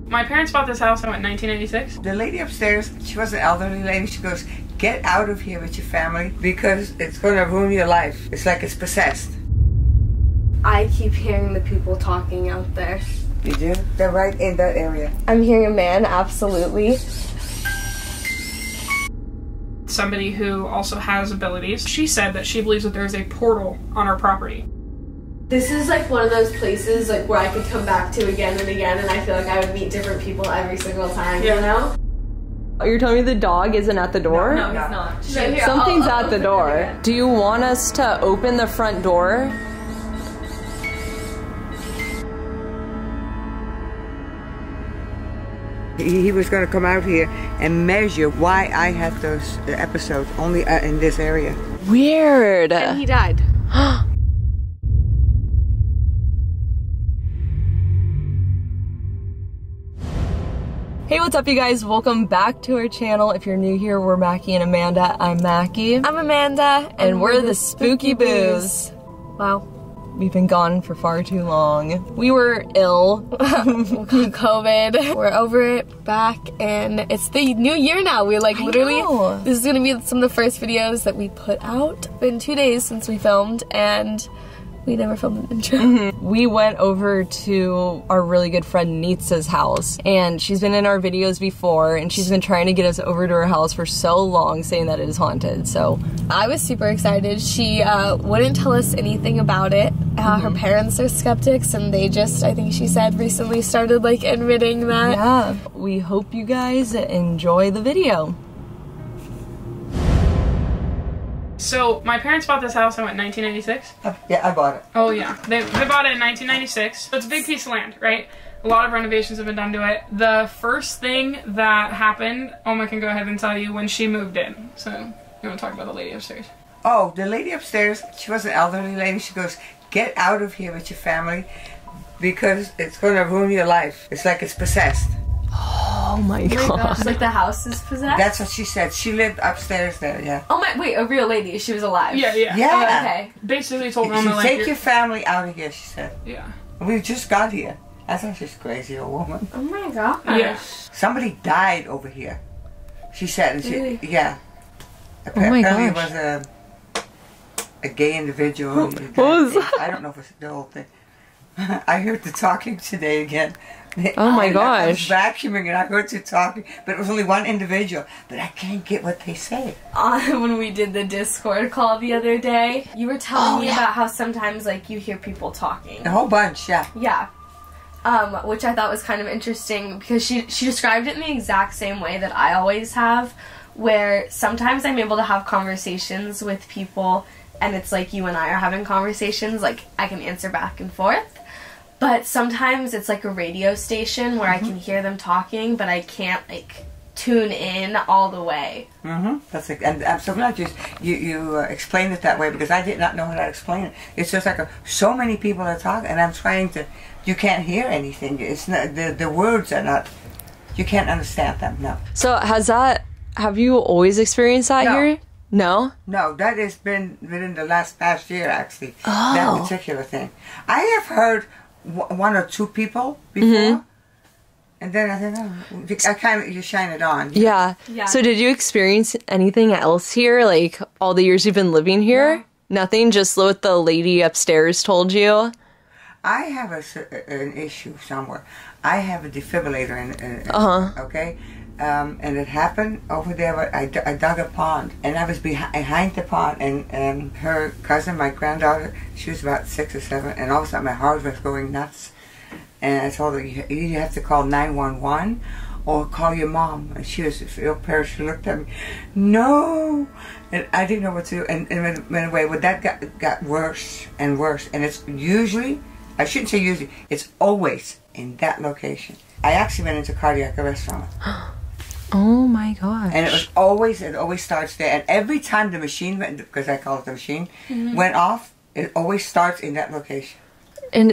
My parents bought this house in, what, 1996? The lady upstairs, she was an elderly lady. She goes, get out of here with your family because it's going to ruin your life. It's like it's possessed. I keep hearing the people talking out there. You do? They're right in that area. I'm hearing a man, absolutely. Somebody who also has abilities. She said that she believes that there is a portal on our property. This is like one of those places like where I could come back to again and again, and I feel like I would meet different people every single time, you know? Oh, you're telling me the dog isn't at the door? No, he's not. Right here, Something's I'll at the door. Do you want us to open the front door? He was going to come out here and measure why I had those episodes only in this area. Weird. And he died. Hey, what's up you guys? Welcome back to our channel. If you're new here, we're Mackie and Amanda. I'm Mackie. I'm Amanda. And we're the Spooky Boos. Wow. We've been gone for far too long. We were ill. COVID. We're over it, back, and it's the new year now. We're like literally, this is gonna be some of the first videos that we put out. It's been 2 days since we filmed, and we never filmed an intro. We went over to our really good friend Nitsa's house, and she's been in our videos before, and she's been trying to get us over to her house for so long, saying that it is haunted. So I was super excited. She wouldn't tell us anything about it. Her parents are skeptics, and they just, I think she said, recently started like admitting that. Yeah, we hope you guys enjoy the video. So, my parents bought this house in, what, 1996? Yeah, I bought it. Oh, yeah. They bought it in 1996. So it's a big piece of land, right? A lot of renovations have been done to it. The first thing that happened, Oma can go ahead and tell you when she moved in. So, you want to talk about the lady upstairs? Oh, the lady upstairs, she was an elderly lady. She goes, get out of here with your family because it's going to ruin your life. It's like it's possessed. Oh my god. Like the house is possessed? That's what she said. She lived upstairs there, yeah. Oh my, wait, a real lady. She was alive. Yeah. Yeah. Oh, okay. Basically told She Oma, like, take your family out of here, she said. Yeah. We just got here. I thought she's crazy, old woman. Oh my gosh. Yeah. Somebody died over here, she said. And Really? Yeah. Oh my Apparently it gosh. was a gay individual. What was that? I don't know if it's the whole thing. I heard the talking today again. Oh my I was gosh. vacuuming and I heard you talking, but it was only one individual. But I can't get what they say. When we did the Discord call the other day, you were telling me about how sometimes like you hear people talking. A whole bunch, yeah. Yeah. Which I thought was kind of interesting because she described it in the exact same way that I always have, where sometimes I'm able to have conversations with people and it's like you and I are having conversations, like I can answer back and forth. But sometimes it's like a radio station where I can hear them talking, but I can't like tune in all the way. That's like, and I'm so glad you explained it that way because I did not know how to explain it. It's just like so many people are talking, and I'm trying to. You can't hear anything. It's not the words are not. You can't understand them. No. So have you always experienced that here? No? No, that has been within the past year actually. Oh. That particular thing. I have heard one or two people before, and then I think I kind of you shine it on. Yeah. So did you experience anything else here, like all the years you've been living here? No. Nothing, just what the lady upstairs told you? I have an issue somewhere. I have a defibrillator in okay? And it happened over there, but I dug a pond, and I was behind the pond, and her cousin, my granddaughter, she was about 6 or 7, and all of a sudden my heart was going nuts, and I told her, you have to call 911 or call your mom, and she was real paranoid. She looked at me, no, and I didn't know what to do, and it went away. Well, that got worse and worse, and it's usually, I shouldn't say usually, it's always in that location. I actually went into cardiac arrest from it. Oh my gosh. And it always starts there. And every time the machine went, because I call it the machine, went off, it always starts in that location. And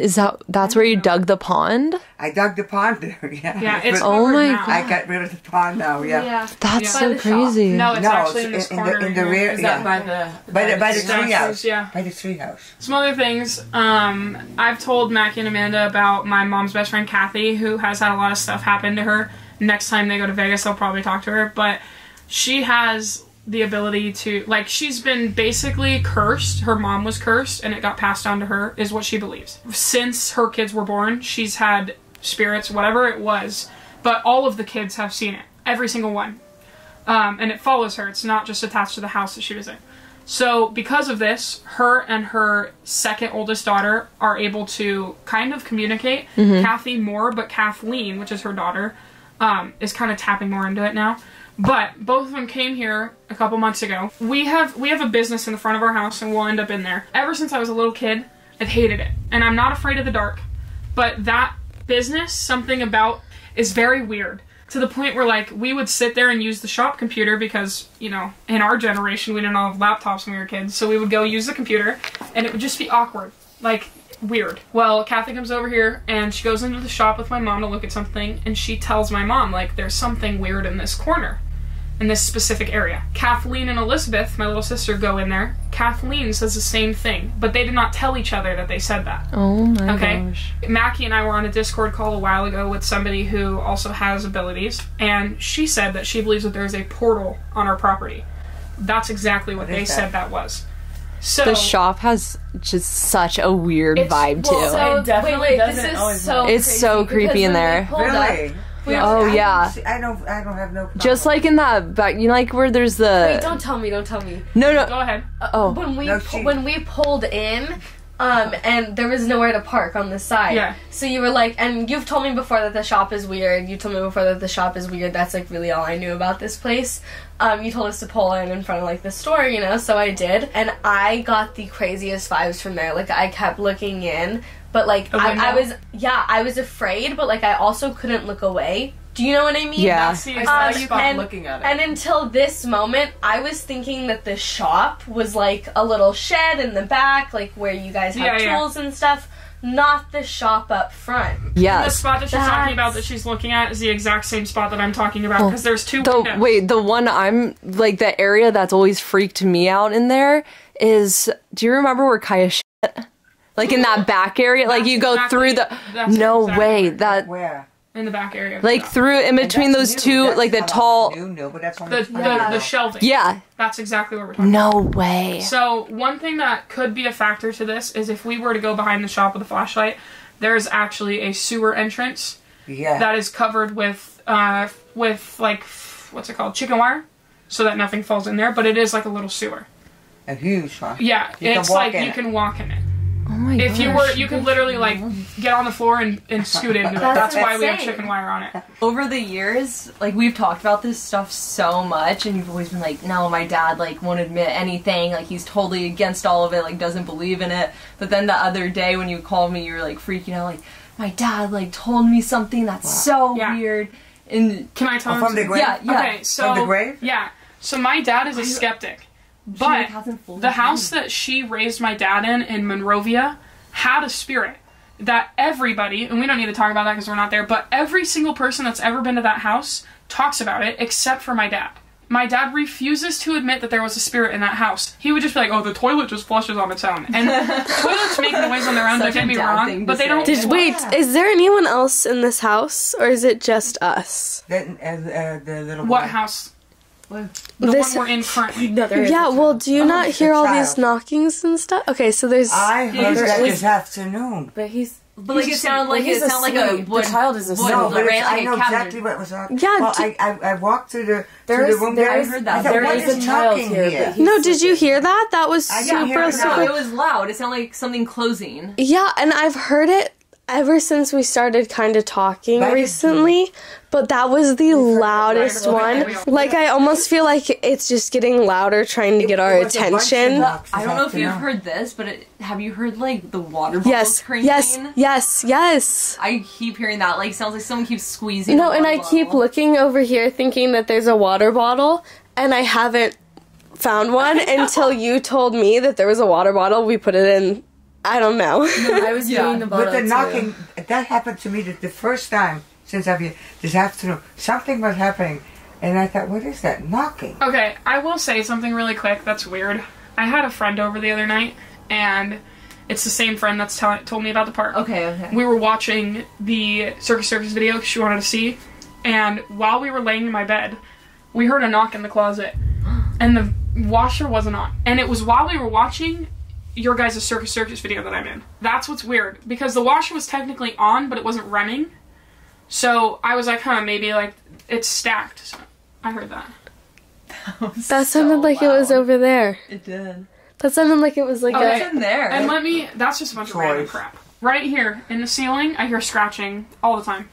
that's where you dug the pond? I dug the pond there, yeah. Yeah, it's Oh my now. God. I got rid of the pond now, yeah. That's By so the shop. crazy. No, it's No, actually it's in this in corner. the here. rear, Is yeah. that by By the Exactly, treehouse. yeah. By the treehouse. Some other things. I've told Mackie and Amanda about my mom's best friend Kathy, who has had a lot of stuff happen to her. Next time they go to Vegas, they'll probably talk to her. But she has the ability to, like, she's been basically cursed. Her mom was cursed, and it got passed down to her, is what she believes. Since her kids were born, she's had spirits, whatever it was. But all of the kids have seen it. Every single one. And it follows her. It's not just attached to the house that she was in. So, because of this, her and her second oldest daughter are able to kind of communicate. Kathy more, but Kathleen, which is her daughter, is kind of tapping more into it now. But both of them came here a couple months ago. We have a business in the front of our house, and we'll end up in there. Ever since I was a little kid, I've hated it. And I'm not afraid of the dark. But that business, something about, is very weird. To the point where, like, we would sit there and use the shop computer because, you know, in our generation, we didn't all have laptops when we were kids. So we would go use the computer, and it would just be awkward. Like, weird. Well, Kathy comes over here, and she goes into the shop with my mom to look at something, and she tells my mom, like, there's something weird in this corner. In this specific area. Kathleen and Elizabeth, my little sister, go in there. Kathleen says the same thing, but they did not tell each other that they said that. Oh my gosh. Mackie and I were on a Discord call a while ago with somebody who also has abilities, and she said that she believes that there is a portal on our property. That's exactly what they said that was. So The shop has just such a weird vibe too. So, It definitely wait, doesn't this is always so work. It's so crazy creepy in because when there. we pulled up- Really? Oh, yeah. I don't have no problem. Just like in that back, you know, like where there's the. Wait, don't tell me. No. go ahead. Oh. When we pulled in, and there was nowhere to park on the side. Yeah. So you were like, and you've told me before that the shop is weird. You told me before that the shop is weird. That's like really all I knew about this place. You told us to pull in front of like the store, you know, so I did. And I got the craziest vibes from there. Like I kept looking in, but like I was afraid, but like I also couldn't look away. Do you know what I mean? Yeah. See, I saw you and- looking at it. And until this moment, I was thinking that the shop was like a little shed in the back, like where you guys have tools and stuff, not the shop up front. the Yes. spot that she's talking about that she's looking at is the exact same spot that I'm talking about, because there's two windows. The one I'm like, the area that's always freaked me out in there is. Do you remember where Kaya shit? Like in that back area, like you go through the. No way that. Where? In the back area. Like through in between That's those new. two, That's like the not tall. new, but that's the shelving. Yeah. That's exactly what we're talking No way. So, one thing that could be a factor to this is if we were to go behind the shop with a flashlight, there's actually a sewer entrance that is covered with like, what's it called? Chicken wire, so that nothing falls in there, but it is like a little sewer. A huge one. Yeah, it's like you can walk in it. Oh my If you gosh. were, you could literally like get on the floor and scoot into it. That's why we have chicken wire on it. Over the years, like we've talked about this stuff so much, and you've always been like, no, my dad like won't admit anything, like he's totally against all of it, like doesn't believe in it. But then the other day when you called me, you were like freaking out, like my dad like told me something that's so weird. And can I tell you from the grave? Yeah. Okay, so from the grave? Yeah. So my dad is a skeptic, but the house that she raised my dad in Monrovia, had a spirit that everybody, and we don't need to talk about that because we're not there, but every single person that's ever been to that house talks about it except for my dad. My dad refuses to admit that there was a spirit in that house. He would just be like, oh, the toilet just flushes on its own. And toilets make noise on their own, don't get me wrong, but they don't. Wait, is there anyone else in this house, or is it just us? The little What one. house? The This- one we're in currently. Yeah, well, do you not it's hear a all child. these knockings and stuff? Okay, so there's... I heard that this afternoon. But he's... But like it sounded like he's asleep. The child is asleep. No, but ran I like know a cabin. exactly what was on. Yeah, well, d- I walked through the room. there I is- heard that. there What is a is child knocking here, here? but he's No, did you hear that? That was I didn't hear super, it. No, super... it was loud. It sounded like something closing. Yeah, and I've heard it ever since we started kind of talking That is recently, but that was the loudest right. one. Like, I almost feel like it's just getting louder trying to get our It was a bunch of attention. knocks I this don't know if you've afternoon. heard this, but have you heard like the water bottles Yes, cranking? yes. I keep hearing that. Like sounds like someone keeps squeezing. No, a and water I keep bottle. looking over here thinking that there's a water bottle, and I haven't found one until you told me that there was a water bottle. We put it in I don't know. I was doing the But the too. knocking, that happened to me the first time since I've been this afternoon. Something was happening, and I thought, what is that knocking? Okay, I will say something really quick that's weird. I had a friend over the other night, and it's the same friend that's told me about the park. Okay. We were watching the Circus video because she wanted to see, and while we were laying in my bed, we heard a knock in the closet, and the washer wasn't on. And it was while we were watching your guys' Circus video that I'm in. That's what's weird, because the washer was technically on, but it wasn't running. So I was like, huh, maybe like it's stacked. So I heard that. That sounded like it was over there. It did. That sounded like it was like It's in there. And that's just a bunch of random crap. Right here in the ceiling, I hear scratching all the time.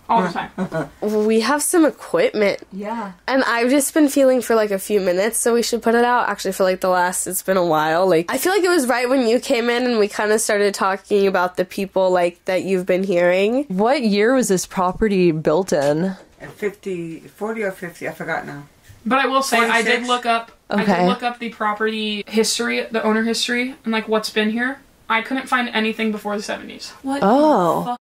All the time. we have some equipment. Yeah. And I've just been feeling for like a few minutes, so we should put it out. Actually, for like it's been a while. Like, I feel like it was right when you came in and we kind of started talking about the people like that you've been hearing. What year was this property built in? 40 or 50, I forgot now. But I will say, 46? I did look up. I Okay. did look up the property history, the owner history, and like what's been here. I couldn't find anything before the 70s. What? Oh.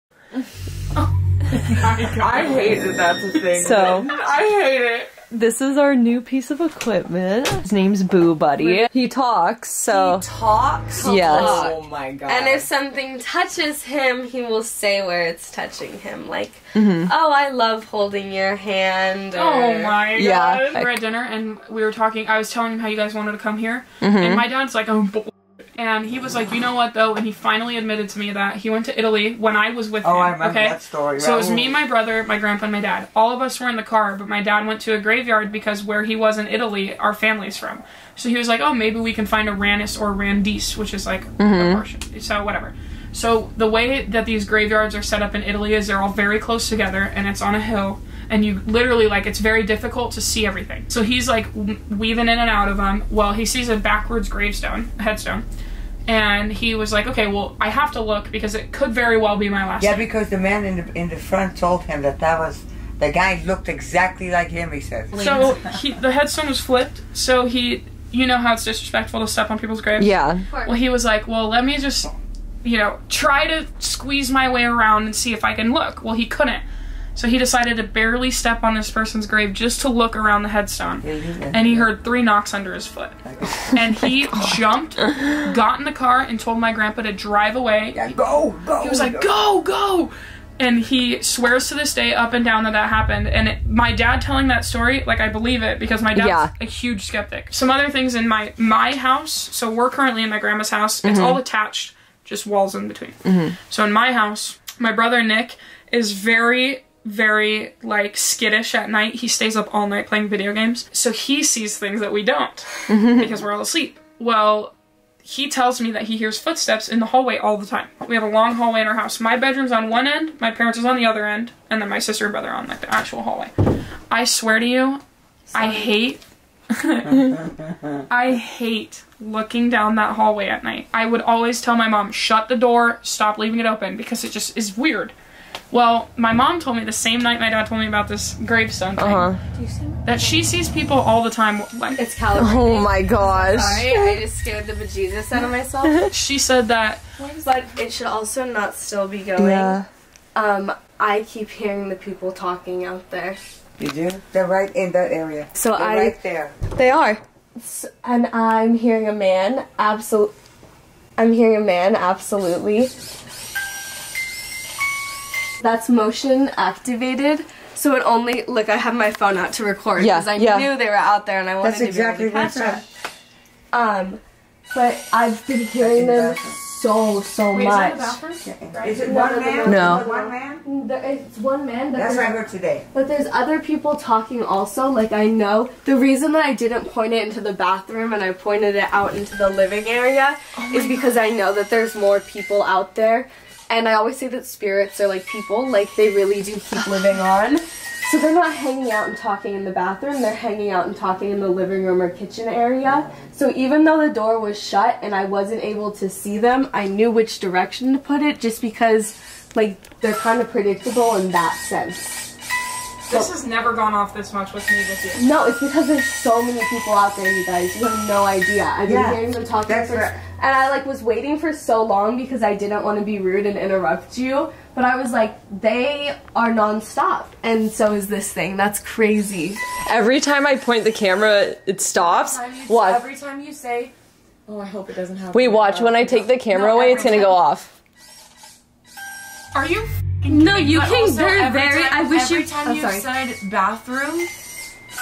I hate that that's a thing. So, I hate it. this is our new piece of equipment. His name's Boo Buddy. He talks, so... Talks? Yes. Oh my god. And if something touches him, he will say where it's touching him. Like, oh, I love holding your hand. Or, Oh my god. Yeah. We were at dinner and we were talking. I was telling him how you guys wanted to come here. And my dad's like, oh, and he was like, you know what though? And he finally admitted to me that he went to Italy when I was with him. Oh, I remember okay? that story. So it was Raul. me, my brother, my grandpa, and my dad. All of us were in the car, but my dad went to a graveyard because where he was in Italy, our family's from. So he was like, oh, maybe we can find a Ranis or Randis, which is like a Martian. So whatever. So the way that these graveyards are set up in Italy is they're all very close together, and it's on a hill. And you literally, like, it's very difficult to see everything. So he's, like, weaving in and out of them. Well, he sees a backwards headstone. And he was like, okay, well, I have to look because it could very well be my last Yeah, name. because the man in the front told him that was the guy looked exactly like him. He said. So the headstone was flipped. So you know how it's disrespectful to step on people's graves. Yeah. Well, he was like, well, let me just, try to squeeze my way around and see if I can look. Well, he couldn't. So he decided to barely step on this person's grave just to look around the headstone. And he heard 3 knocks under his foot. And he jumped, got in the car, and told my grandpa to drive away. Yeah, go. He was like, go! And he swears to this day up and down that happened. And my dad telling that story, like, I believe it because my dad's a huge skeptic. Some other things in my house, so we're currently in my grandma's house. It's all attached, just walls in between. So in my house, my brother Nick is very, very, like, skittish at night. He stays up all night playing video games. So he sees things that we don't because we're all asleep. Well, he tells me that he hears footsteps in the hallway all the time. We have a long hallway in our house. My bedroom's on one end, my parents' is on the other end, and then my sister and brother on, like, the actual hallway. I swear to you, I hate looking down that hallway at night. I would always tell my mom, shut the door, stop leaving it open, because it just is weird. Well, my mom told me the same night my dad told me about this gravestone thing, that she sees people all the time. Like, It's calibrating. Oh my gosh. Sorry, I just scared the bejesus out of myself. she said that. But it should also not still be going. Yeah. I keep hearing the people talking out there. You do? They're right in that area. So They're right there. They are. And I'm hearing a man, absolutely. That's motion activated. So it only, look, I have my phone out to record because I knew they were out there and I wanted That's to exactly be able to what catch it. But I've been hearing them so Wait, much. is that the bathroom? Is it one man? No. Is it one man? It's one man. That's what I heard today. But there's other people talking also, like I know. The reason that I didn't point it into the bathroom and I pointed it out into the living area is because I know that there's more people out there. And I always say that spirits are like people, like they really do keep living on. So they're not hanging out and talking in the bathroom, they're hanging out and talking in the living room or kitchen area. So even though the door was shut and I wasn't able to see them, I knew which direction to put it just because, like, they're kind of predictable in that sense. This has never gone off this much with me with you. No, it's because there's so many people out there, you guys. You have no idea. I've been hearing them talking that's for, right. and I like was waiting for so long because I didn't want to be rude and interrupt you. But I was like, they are nonstop, and so is this thing. That's crazy. Every time I point the camera, it stops. Watch. Every time you say, oh, I hope it doesn't happen. Wait, watch. When I take the camera away, it's gonna go off. Are you? No, you But can. also, They're every very. time- I wish every you. time Oh, you sorry. said bathroom,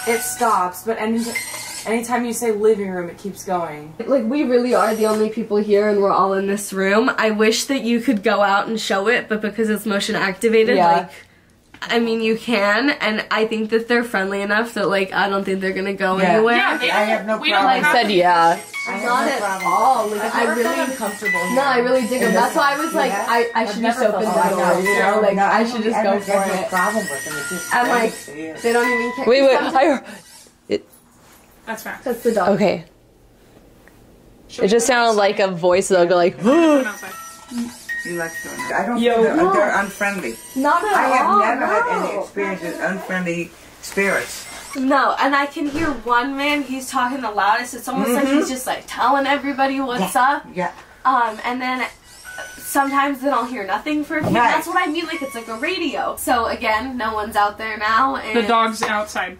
it stops. But anytime you say living room, it keeps going. Like, we really are the only people here, and we're all in this room. I wish that you could go out and show it, but because it's motion activated, Yeah. like, I mean, you can, and I think that they're friendly enough that, like, I don't think they're gonna go Yeah. anywhere. Yeah, they I have no we don't problem. have I said yeah. I have Not no at problem. all. Like, I never felt really. uncomfortable. No, I really dig them. That's why I was like, Yeah. I should I've just never open felt the like door, that. you know? Like, No, I should just go have for no it. problem with them. It's just And, like, thanks. they don't even care. Wait, wait. That's fine. That's the dog. Okay. Should It we just go sounded like a voice that'll go like. outside? Outside. You like doing that. I don't Yo, think no. they're unfriendly. Not at I have all. never had any no. experience with unfriendly spirits. No, and I can hear one man, he's talking the loudest. It's almost like he's just like telling everybody what's up. Yeah. And then sometimes then I'll hear nothing for a few. Right. That's what I mean, like it's like a radio. So again, no one's out there now. And, The dog's outside.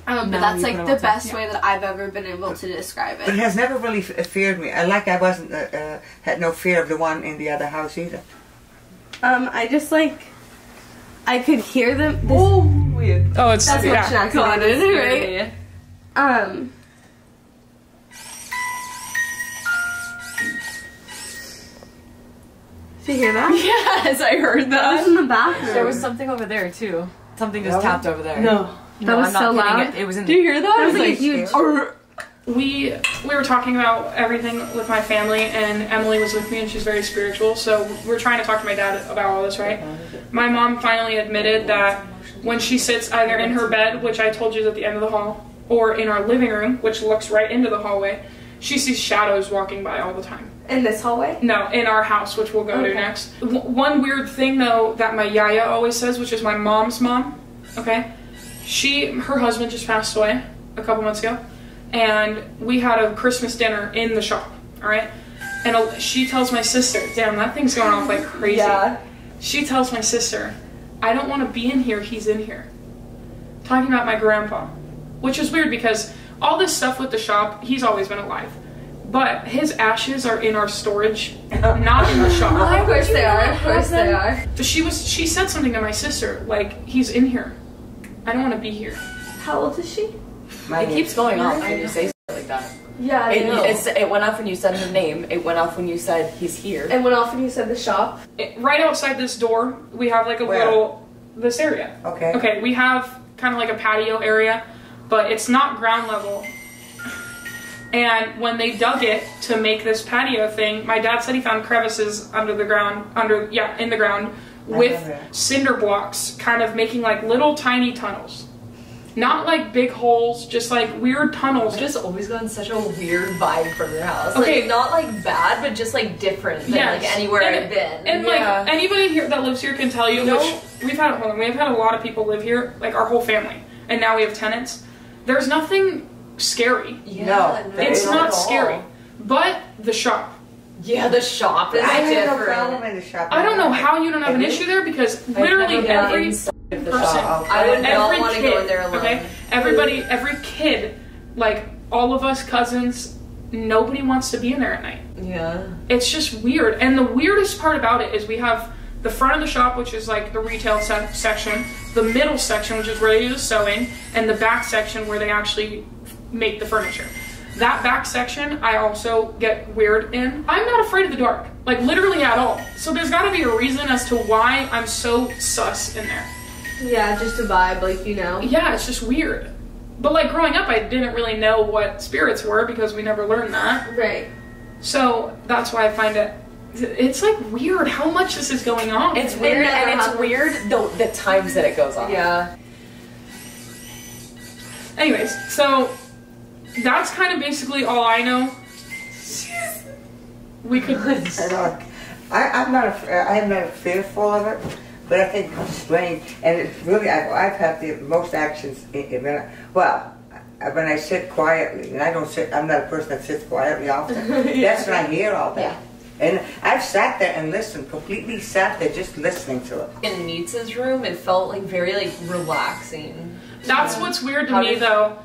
but No, that's you like put 'em the outside. best way that I've ever been able to describe But it it. has never really feared me. Like I wasn't, had no fear of the one in the other house either. I just like I could hear them. This, Oh, it's that's yeah. motion activated, right? Did you hear that? Yes, I heard That was in the bathroom. There was something over there too. Something just Really? tapped over there. No. That was I'm not so kidding. loud. It was in. Do you hear that? That I was was like a like, huge. We were talking about everything with my family, and Emily was with me, and she's very spiritual. So we're trying to talk to my dad about all this, right? My mom finally admitted that when she sits either in her bed, which I told you is at the end of the hall, or in our living room, which looks right into the hallway, she sees shadows walking by all the time. In this hallway? No, in our house, which we'll go to Okay. next. One weird thing though that my yaya always says, which is my mom's mom, okay? Her husband just passed away a couple months ago, and we had a Christmas dinner in the shop, alright? And she tells my sister, damn, that thing's going off like crazy. Yeah. She tells my sister, I don't want to be in here, he's in here. Talking about my grandpa. Which is weird because all this stuff with the shop, he's always been alive. But his ashes are in our storage, not in the shop. Of course they are. Of course they are. But she said something to my sister, like, he's in here. I don't want to be here. How old is she? It keeps going off when you say like that. Yeah, I know. It went off when you said her name. It went off when you said he's here. And went off when you said the shop. Right outside this door, we have like a Where? this area. Okay. Okay, we have kind of like a patio area, but it's not ground level. And when they dug it to make this patio thing, my dad said he found crevices under the ground, in the ground, with that. cinder blocks kind of making like little tiny tunnels. Not like big holes, just like weird tunnels. I've just always gotten such a weird vibe from your house. Okay. Like, not like bad, but just like different than Yes. like anywhere And- I've been. And like anybody here that lives here can tell you, which we've had a lot of people live here, like our whole family, and now we have tenants. There's nothing scary. No, It's Not not at all. scary. But the shop. Yeah, the shop is I have no different. problem in the shop. I don't know how you don't have an Have you? issue there because literally never been every inside person, I would not every want to kid, go in there alone. okay? Every kid, like all of us cousins, nobody wants to be in there at night. Yeah. It's just weird. And the weirdest part about it is we have the front of the shop, which is like the retail section, the middle section, which is where they do the sewing, and the back section where they actually make the furniture. That back section, I also get weird in. I'm not afraid of the dark, like literally at all. So there's gotta be a reason as to why I'm so sus in there. Yeah, just a vibe, like, you know. Yeah, it's just weird. But like growing up, I didn't really know what spirits were because we never learned that. Right. So that's why I find it's like weird how much this is going on. It's weird, and it's weird the times that it goes on. Yeah. Anyways, so that's kind of basically all I know. We could. I am not fearful of it, But I think it's strange, and it's really, I've had the most actions, when I sit quietly, and I'm not a person that sits quietly often, that's when I hear all that. Yeah. And I've sat there and listened, completely sat there just listening to it. In Nitsa's room, it felt like very like relaxing. That's what's weird to me though.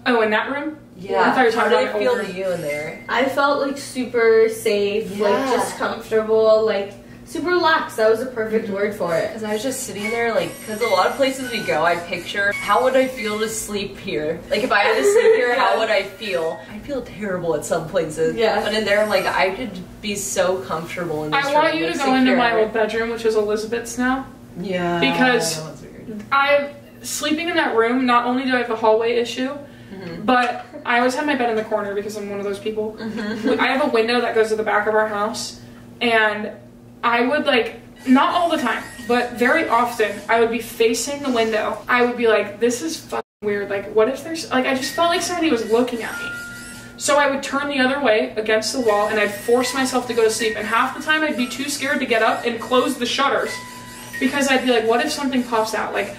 Oh, in that room? Yeah. I thought you were talking How about did it feel over. to you in there? I felt like super safe, like just comfortable, like super relaxed. That was a perfect word for it. Because I was just sitting there, like, because a lot of places we go, I picture, how would I feel to sleep here? Like, if I had to sleep here, how would I feel? I feel terrible at some places. Yeah. But in there, I'm like, I could be so comfortable in this room. I want you to Like, go sit into here my and- old bedroom, which is Elizabeth's now. Yeah. Because that one's weird. Sleeping in that room, not only do I have a hallway issue, but I always have my bed in the corner because I'm one of those people. I have a window that goes to the back of our house, and I would like, not all the time, but very often, I would be facing the window. I would be like, this is fucking weird. Like, what if there's, like, I just felt like somebody was looking at me. So I would turn the other way against the wall, and I'd force myself to go to sleep. And half the time, I'd be too scared to get up and close the shutters because I'd be like, what if something pops out? Like,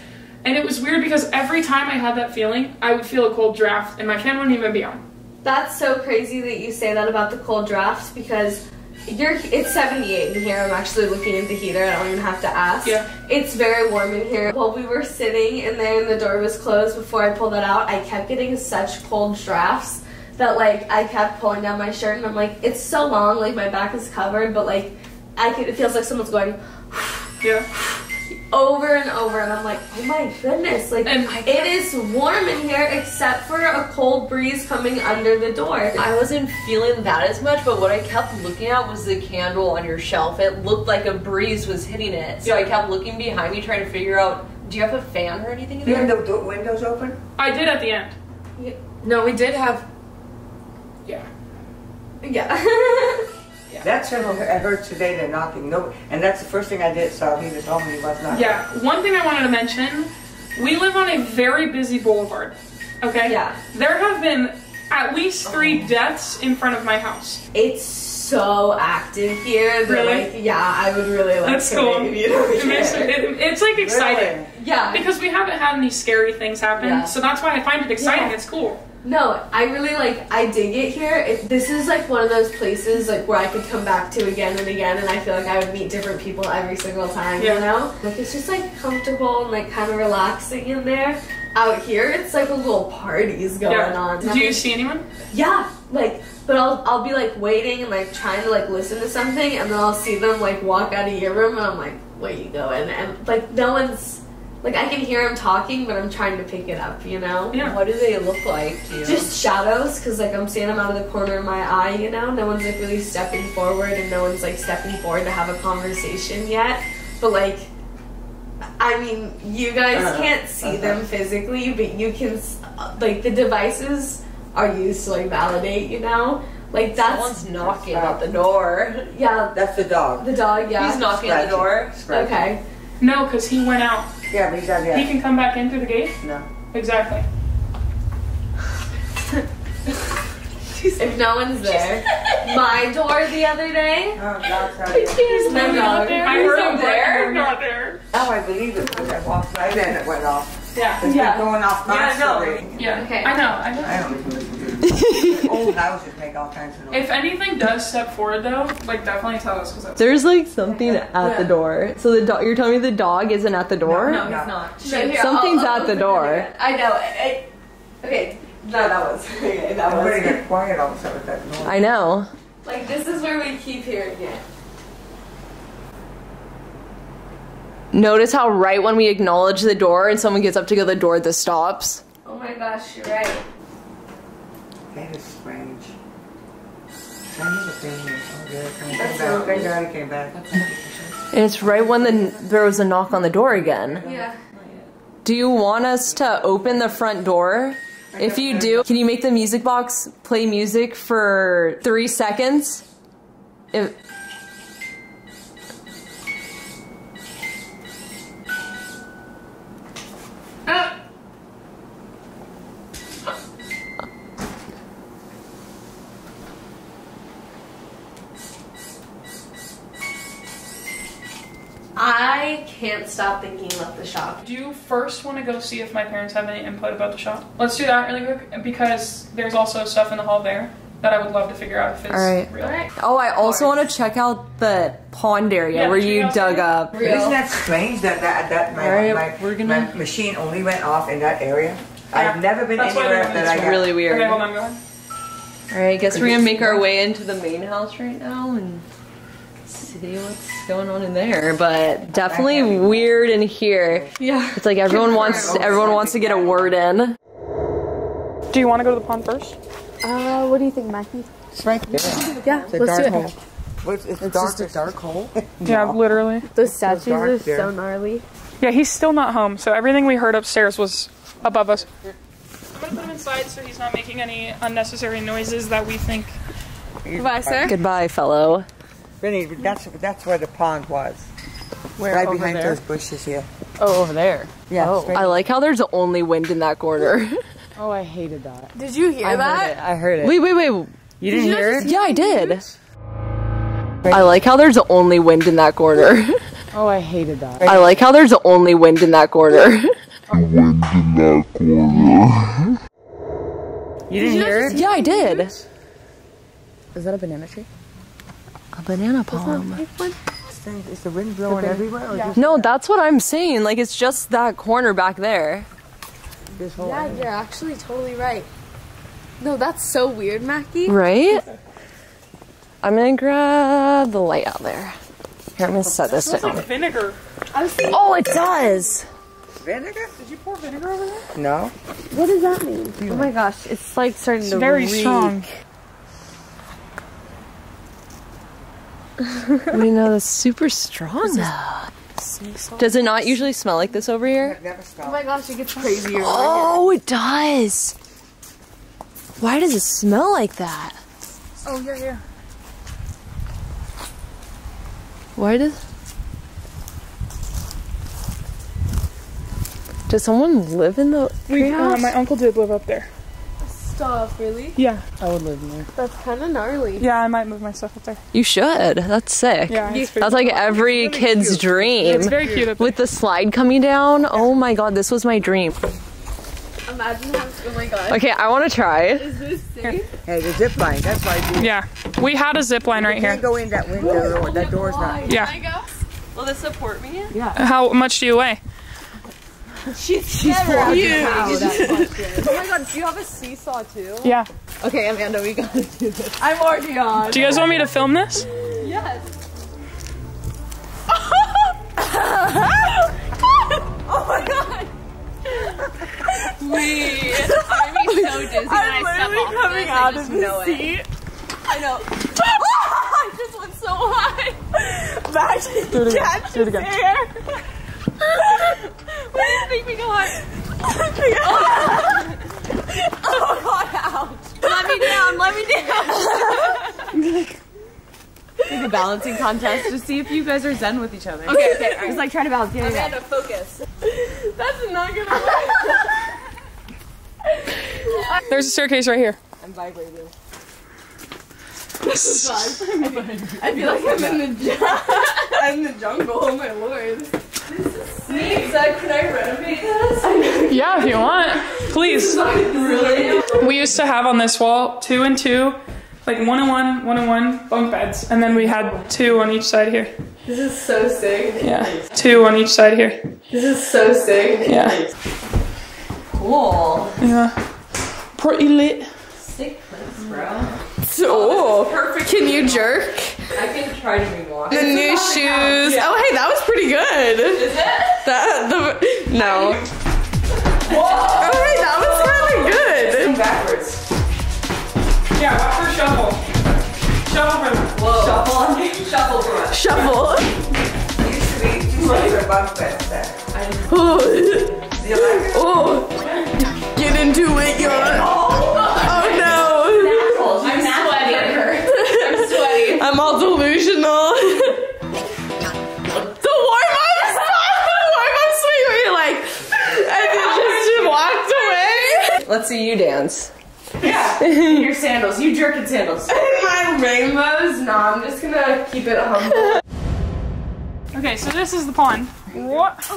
and it was weird because every time I had that feeling, I would feel a cold draft, and my fan wouldn't even be on. That's so crazy that you say that about the cold drafts because it's 78 in here. I'm actually looking at the heater. I don't even have to ask. Yeah. It's very warm in here. While we were sitting in there and the door was closed before I pulled it out, I kept getting such cold drafts that like I kept pulling down my shirt and I'm like, it's so long, like my back is covered, but like it feels like someone's going Yeah. over and over, and I'm like, oh my goodness, like, And it is warm in here except for a cold breeze coming under the door. I wasn't feeling that as much, but what I kept looking at was the candle on your shelf. It looked like a breeze was hitting it. So I kept looking behind me trying to figure out, do you have a fan or anything in Do you there? have the windows open? I did at the end. No, we did have. Yeah. Yeah. That's what I heard today, they're knocking. No, and that's the first thing I did, so he was home and he was not. Yeah. One thing I wanted to mention, we live on a very busy boulevard. Okay? Yeah. There have been at least 3 deaths in front of my house. It's so active here that, Really? like, yeah, I would really like That's to cool. maybe, you know, It makes it's like exciting. Really? yeah. Because we haven't had any scary things happen, Yeah. so that's why I find it exciting. Yeah. It's cool. No, I really I dig it here. This is like one of those places like where I could come back to again and again, and I feel like I would meet different people every single time, Yeah. you know? Like, it's just like comfortable and like kind of relaxing in there. Out here, it's like a little parties going on. Do you see anyone? Yeah, like, but I'll be like waiting and like trying to like listen to something, and then I'll see them like walk out of your room, and I'm like, where you going? And like no one's, like I can hear them talking, but I'm trying to pick it up, you know? Yeah. What do they look like to you? Just shadows, because like I'm seeing them out of the corner of my eye, you know? No one's like really stepping forward, and no one's like stepping forward to have a conversation yet. But like, I mean, you guys can't see them physically, but you can, like, the devices are used to like validate, you know? Like that's, Someone's knocking at the door. yeah, That's the dog. the dog, yeah. He's knocking at the door. Scratching. Okay. No, because he went out. Yeah, but he's not He there. can come back in through the gate? No. Exactly. If no one's there. My door the other day. Oh, dog's not there. There's no dog. I heard him there? there. Not there. Now I believe it because I walked right in and it went off. Yeah. It's Yeah. been going off Yeah, I know. constantly. Yeah. Okay. I know. I don't listen to old houses make all kinds of noise. If anything does step forward though, like definitely tell us because that's. There's like something at the door. So the dog, you're telling me the dog isn't at the door? No, No. he's not. Right here, Something's I'll at the open it door. again. I know. Okay. No, that was. Okay, that Everybody was. got quiet all of a sudden with that noise. I know. Like, this is where we keep hearing it. Notice how right when we acknowledge the door and someone gets up to go to the door, this stops. Oh my gosh, you're right. That is strange. I never been here. Oh, yeah, That's thank so God. Thank God he came back. And it's right when there was a knock on the door again. Yeah. Do you want us to open the front door? If you do, can you make the music box play music for 3 seconds? If I can't stop thinking about the shop. Do you first want to go see if my parents have any input about the shop? Let's do that really quick, because there's also stuff in the hall there that I would love to figure out if it's real. Oh, I also want to check out the pond area where you dug up. Isn't that strange that my machine only went off in that area? I've never been anywhere that I got. It's really weird. Okay, hold on, go ahead. Alright, I guess we're gonna make our way into the main house right now and see what's going on in there, but definitely weird in here. Yeah. It's like everyone wants to get a word in. Do you want to go to the pond first? What do you think, Mackie? It's right there. Yeah, It's a let's dark do it. hole. It's just a dark hole? Yeah, literally. Those statues dark are there. so gnarly. Yeah, he's still not home, so everything we heard upstairs was above us. I'm gonna put him inside so he's not making any unnecessary noises that we think. Goodbye, sir. Goodbye, fellow. Vinny, that's where the pond was. Where, right over behind there? those bushes here. Oh, over there. Yeah. Oh. I like how there's only wind in that corner. Oh, I hated that. Did you hear that? I heard it. Wait. You didn't hear it? Yeah, I did. I like how there's only wind in that corner. Oh, I hated that. I like how there's only wind in that corner. You didn't hear it? Yeah, I did. Is that a banana tree? A banana palm. Is the wind blowing everywhere? Or just No, that's what I'm saying. Like, it's just that corner back there. this whole Yeah, you're actually totally right. No, that's so weird, Mackie. Right? I'm gonna grab the light out there. Here, I'm gonna set this It smells down. like vinegar. Oh, it does! vinegar? Did you pour vinegar over there? No. What does that mean? Oh my gosh, it's like starting to Very reek. strong. We know that's super strong. Does it not usually smell like this over here? Never Oh stopped. my gosh, it gets crazier. Oh, it does! Why does it smell like that? Oh, yeah. Why does someone live in the treehouse? My uncle did live up there. Stop, really? Yeah. I would live in there. That's kind of gnarly. Yeah, I might move my stuff up there. You should. That's sick. Yeah, it's pretty That's like every kid's dream. It's very cute up there. With the slide coming down. Oh my god, this was my dream. Imagine having, oh my god. Okay, I want to try. Is this safe? Hey, the zip line. That's why I do. Yeah. We had a zip line right You here. can't go in that window door. That door's not. Yeah. Will this support me? How much do you weigh? She's never huge. Oh my god, do you have a seesaw too? Yeah. Okay, Amanda, we gotta do this. I'm already on. Do you guys want me to film this? Yes. Oh my god! I'm gonna be so dizzy when I step off coming out of the know seat. it. I know. I just went so high. Mackie Do it again. catches Do it again. air. Please make me go high. Oh god, ouch. Let me down. Like a balancing contest to see if you guys are zen with each other. Okay. Just like trying to balance. Yeah, Amanda, focus. That's not gonna work. There's a staircase right here. I'm vibrating. I feel like I'm in the jungle. Oh my lord. Nitsa, can I renovate this? Yeah, if you want. Please. Really? We used to have on this wall 2 and 2, like 1 and 1 bunk beds, and then we had 2 on each side here. This is so sick. Yeah, 2 on each side here. This is so sick. Yeah. Cool. Yeah. Pretty lit. Sick place, bro. So, can you jerk? I can try to be walking. The new shoes. Oh, hey, that was pretty good. Is it? No. Oh, hey, that was kind of good. Backwards. Yeah, watch her shuffle. Shuffle for them. Whoa. Shuffle for us. Shuffle. It used to be two separate bunk beds there. Oh, Do you like it? oh. Get into it, y'all. Oh no. I'm sweaty. I'm sweaty. I'm all delusional. The warm-up swing where you're like, and then just walked away. Let's see you dance. Yeah. Your sandals. You jerk in sandals. And my rainbows. No, I'm just gonna keep it humble. Okay, so this is the pond. What?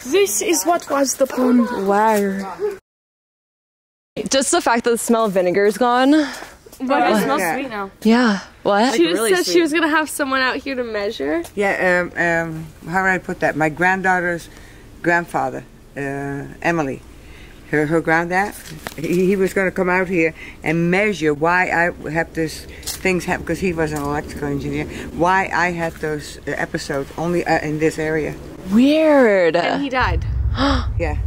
This is what was the pond. Wow. Just the fact that the smell of vinegar is gone. But it smells sweet now. Yeah. What? She just said she was gonna have someone out here to measure. Yeah, how do I put that? My granddaughter's grandfather, Emily, her granddad, he was going to come out here and measure why I have this things happen, because he was an electrical engineer, why I had those episodes only in this area. Weird. And he died. Yeah.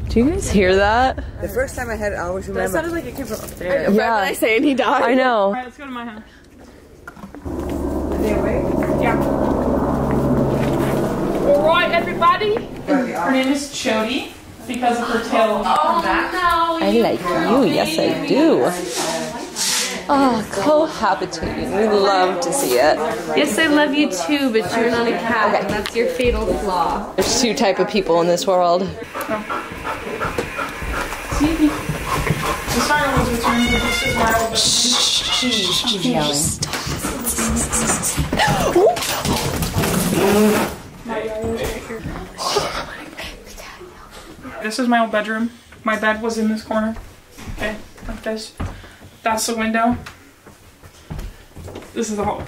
Do you guys hear that? The first time I had it, I always remember. That sounded like it came from upstairs. Yeah. I saying he died. I know. Alright, let's go to my house. Are they awake? Yeah. Alright, everybody. Her name is Chody because of her tail. I like you. Yes, I do. Oh, cohabitating. We love to see it. Yes, I love you too, but you're not a cat. Okay. That's your fatal flaw. There's two type of people in this world. See? The siren was returned, but this is my old She's yelling. This is my old bedroom. My bed was in this corner. Okay, like this. That's the window. This is the hallway.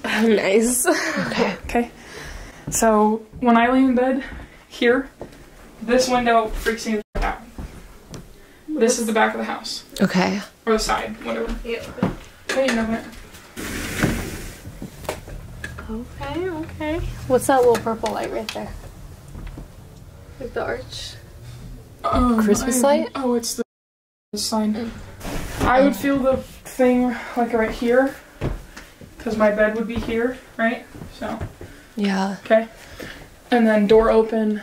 Nice. Okay. So when I lay in bed here, this window freaks me out. This is the back of the house. Okay. Or the side, whatever. Okay, you know it. Okay, okay. What's that little purple light right there? Like the arch? Christmas light? Oh, it's the sign. I would feel the thing like right here, because my bed would be here, right? So. Yeah. Okay. And then door open.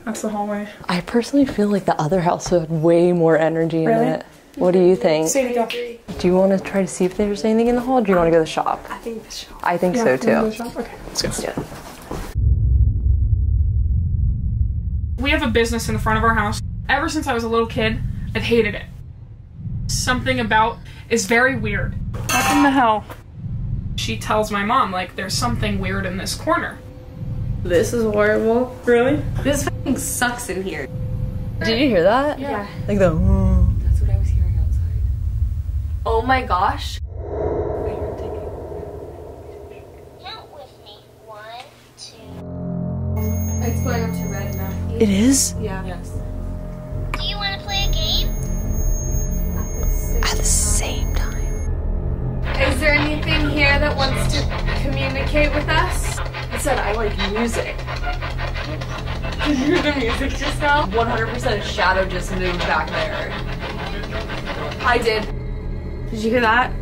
That's the hallway. I personally feel like the other house had way more energy in Really? it. What do you think? Say it again. Do you want to try to see if there's anything in the hall, or do you want to go to the shop? I think the shop. I think so Wanna go to too. the shop? Okay, let's go. Let's do it. We have a business in the front of our house. Ever since I was a little kid, I've hated it. Something about is very weird. What in the hell? She tells my mom, like, there's something weird in this corner. This is horrible. Really? This fucking sucks in here. Did you hear that? Yeah. Like the. That's what I was hearing outside. Oh my gosh. Count with me. 1, 2. It's going up to red now. It is? Yeah. Yes. Do you want to play a game? At the same time. Is there anything here that wants to communicate with us? It said I like music. Did you hear the music just now? 100% shadow just moved back there. I did. Did you hear that?